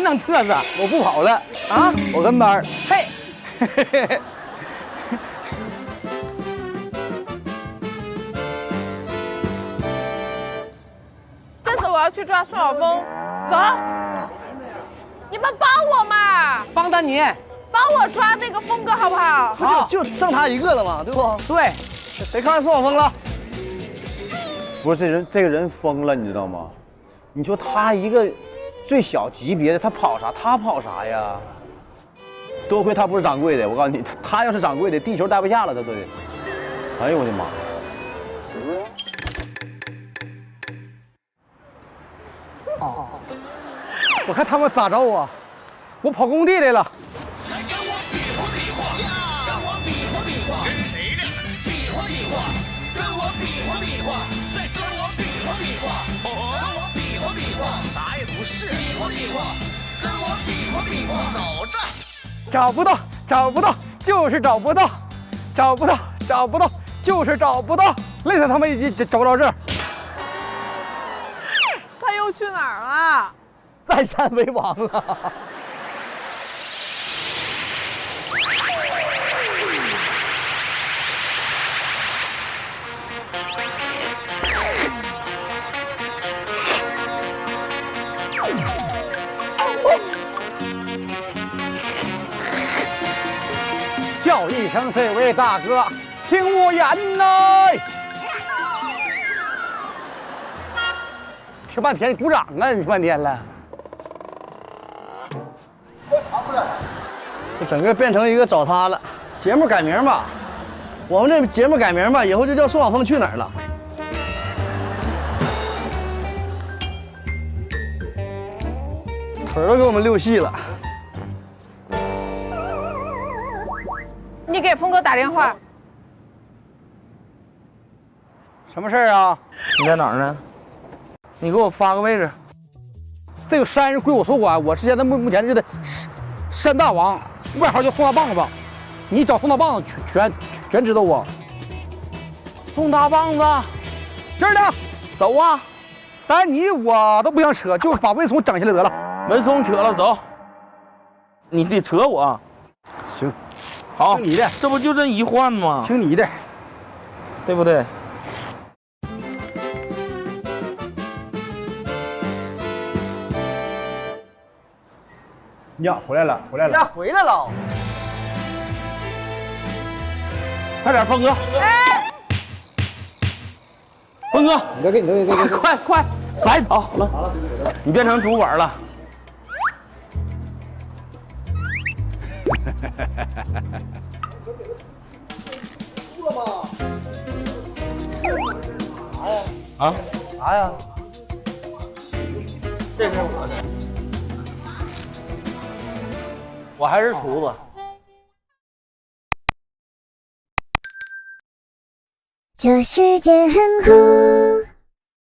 真能嘚瑟。我不跑了啊！我跟班儿。废。这次我要去抓宋晓峰，走！你们帮我嘛！帮丹尼，帮我抓那个峰哥好不好？好，就剩他一个了嘛，对不？对，谁看上宋晓峰了？不是这个人疯了，你知道吗？你说他一个最小级别的，他跑啥？他跑啥呀？多亏他不是掌柜的，我告诉你，他要是掌柜的，地球待不下了，他都得。哎呦我的妈！我看他们咋着我，我跑工地来了。来跟我比划比划，跟我比划比划，跟谁俩比划比划，跟我比划比划，再跟我比划比划，跟我比划比划，啥也不是，比划比划，跟我比划比划，走着。找不到，找不到，就是找不到，找不到，找不到，就是找不到，累死他们已经找不到这儿。他又去哪儿了？占山为王了。叫一声这位大哥，听我言呐！听半天，鼓掌啊！你听半天了。这整个变成一个找他了。节目改名吧，我们这节目改名吧，以后就叫宋晓峰去哪儿了。腿都给我们溜细了。你给峰哥打电话。什么事儿啊？你在哪儿呢？你给我发个位置。这个山是归我所管，我是现在目前这个山大王，外号叫宋大棒子。你找宋大棒子全知道我。宋大棒子，这儿呢，走啊！但你我都不想扯，就把文松整下来得了。文松扯了，走。你得扯我。行，好，听你的，这不就这一换吗？听你的，对不对？呀，回来了，回来了。呀，回来了。快点，峰哥！哎，峰哥，快，来，好了，你变成主管了。啊？啥呀？这是我的，我还是厨子。这世界很酷。